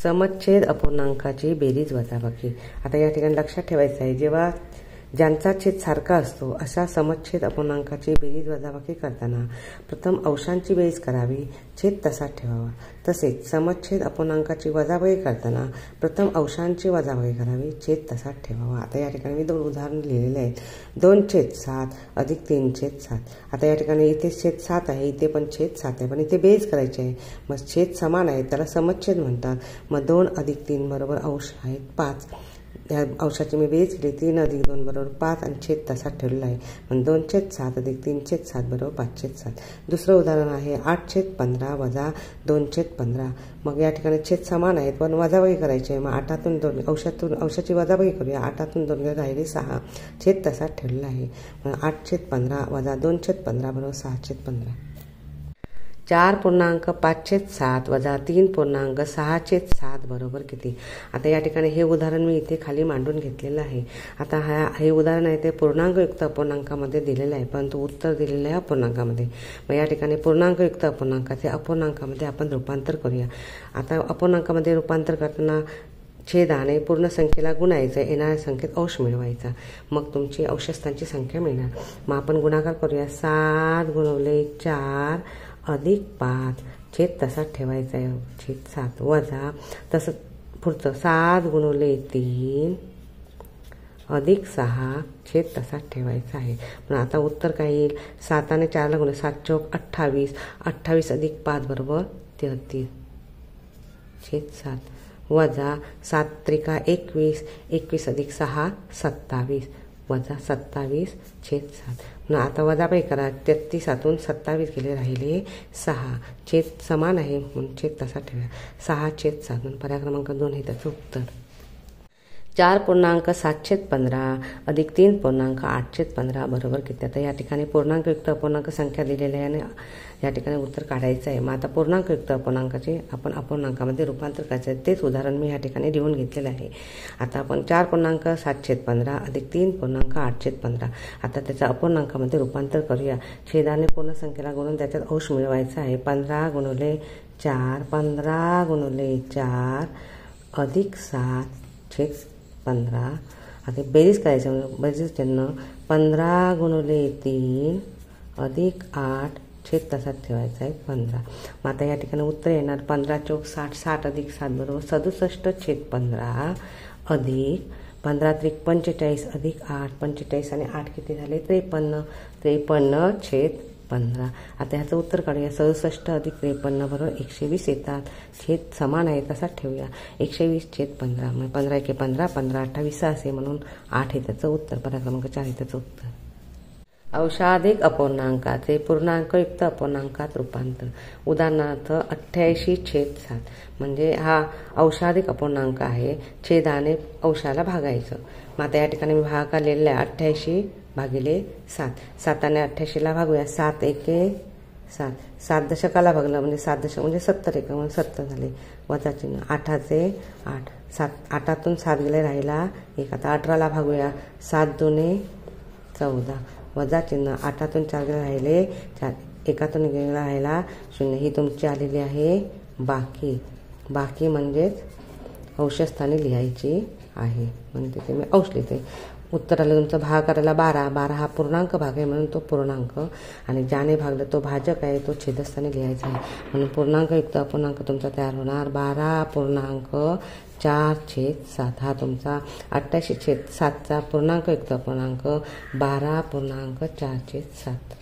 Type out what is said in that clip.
समच्छेद अपूर्णांकाची बेरीज वजाबाकी। आता या ठिकाणी लक्षात ठेवायचं आहे, जेव्हा ज्यांचा छेद सारखा असतो अशा समच्छेद अपूर्णांकाची बेरीज वजाबाकी करताना प्रथम अंशांची बेरीज करावी, छेद तसाच ठेवावा। तसेच समच्छेद अपूर्णांकाची वजाबाकी करताना प्रथम अंशांची वजाबाकी करावी, छेद तसाच ठेवावा। आता या ठिकाणी मी 2 उदाहरण लिहिलेले आहेत। 2/7 अधिक 3/7। आता या ठिकाणी इथे छेद 7 आहे, इथे पण छेद 7 आहे, पण इथे बेरीज करायची आहे। मग छेद समान आहे त्याला समच्छेद म्हणतात। मग 2 अधिक 3 बरोबर अंश आहेत 5। या अंशाची मी बेरीज केली, 3 अधिक 2 बरोबर 5 आणि छेद तसाच ठेवलेला आहे। पण 2/7 अधिक 3/7 बरोबर 5/7। दुसरं उदाहरण आहे 8/15 वजा 2/15। मग या ठिकाणी छेद समान आहेत पण वजाबाकी करायची आहे। मग 8तून 2 अंशाची वजाबाकी करूया। 8तून 2 गेले राहिले 6, छेद तसाच ठेवलेला आहे। मग 8/15 वजा 2/15 बरोबर 6/15। 4.5/7 वजा 3.6/7 बरोबर किती? आता या ठिकाणी हे उदाहरण मी इथे खाली मांडून घेतलेलं आहे। आता हे उदाहरण आहे ते पूर्णांकयुक्त अपूर्णांकामध्ये दिलेलं आहे, परंतु उत्तर दिलेलं आहे अपूर्णांकामध्ये। मग या ठिकाणी पूर्णांकयुक्त अपूर्णांकाचे अपूर्णांकामध्ये आपण रूपांतर करूया। आता अपूर्णांकामध्ये रूपांतर करताना छेदाने पूर्ण संख्येला गुणायचं, येणाऱ्या संख्येत अंश मिळवायचा, मग तुमची अंशस्थांची संख्या मिळणार। मग आपण गुणाकार करूया। 7 गुणिले 4 अधिक 5, छेद तसाच ठेवायचा आहे, छेद 7 वजा तसं पुढचं 7 गुणिले 3 अधिक 6, छेद तसाच ठेवायचा आहे। पण आता उत्तर काय येईल? 7 आणि 4 ला गुणले 7 चौक 28, 28 अधिक 5 बरोबर 33, छेद 7 वजा 7 त्रिका 21, 21 अधिक 6 27 वजा 27, छेद 7। पुन्हा आता वजाबाकी करा। 33तून 27 गेले राहिले 6, छेद समान आहे म्हणून छेद तसा ठेवा, 6/7। पर्याय क्रमांक 2 हे त्याचं उत्तर। 4.7/15 अधिक 3.8/15 बरोबर किती? आता या ठिकाणी पूर्णांकयुक्त अपूर्णांक संख्या दिलेल्या आहे आणि या ठिकाणी उत्तर काढायचं आहे। मग आता पूर्णांकयुक्त अपूर्णांकाचे आपण अपूर्णांकामध्ये रूपांतर करायचं आहे, तेच उदाहरण मी या ठिकाणी लिहून घेतलेलं आहे। आता आपण 4.7/15 अधिक 3.8/15 आता त्याचं अपूर्णांकामध्ये रूपांतर करूया। छेदाने पूर्ण संख्येला गुणून त्याच्यात अंश मिळवायचा आहे। 15 गुणिले 4, 15 गुणिले 4 अधिक 7, छेद 15। आता बेरीज करायची, म्हणजे बेरीज चिन्ह 15 गुणिले 3 अधिक 8, छेद तसाच ठेवायचा आहे 15। मग आता या ठिकाणी उत्तर येणार 15 चौक 60, 60 अधिक 7 बरोबर 67/15 अधिक 15 त्रिक 45 अधिक 8, 45 आणि 8 किती झाले? 53, 53/15। आता ह्याचं उत्तर काढूया। 67 अधिक 53 बरोबर 120 येतात, छेद समान आहे तसाच ठेवूया, 120/15। मग 15 एके 15, 15 28 असे म्हणून 8 हे त्याचं उत्तर। पर्याय क्रमांक 4 हे त्याचं उत्तर। अंशाधिक अपूर्णांकाचे पूर्णांकयुक्त अपूर्णांकात रूपांतर। उदाहरणार्थ 88/7 म्हणजे हा अंशाधिक अपूर्णांक आहे, छेदाने अंशाला भागायचं। मग आता या ठिकाणी मी भागाकार लिहिलेला आहे 88/7। 7ने 88ला भागूया। 7 एके 7, 7 दशकाला भागलं म्हणजे 7 दशक म्हणजे 70 एक म्हणजे 70 झाले, वजा चिन्ह 8चे 8, 8तून 7 गेले राहिला 1। आता 18ला भागूया। 7 दुने 14 वजा चिन्ह 8तून 4 गेले राहिले 4, 1तून गेला राहिला 0। ही तुमची आलेली आहे बाकी म्हणजेच अंशस्थानी लिहायची आहे, म्हणजे ते मी अंश लिहिते। उत्तर आलं तुमचं भागाकाराला 12, 12 हा पूर्णांक भाग आहे म्हणून तो पूर्णांक, आणि ज्याने भागलं तो भाजक आहे, तो छेदस्थानी लिहायचा आहे। म्हणून पूर्णांकयुक्त अपूर्णांक तुमचा तयार होणार 12.4/7 हा तुमचा 88/7चा पूर्णांकयुक्त अपूर्णांक 12.4/7।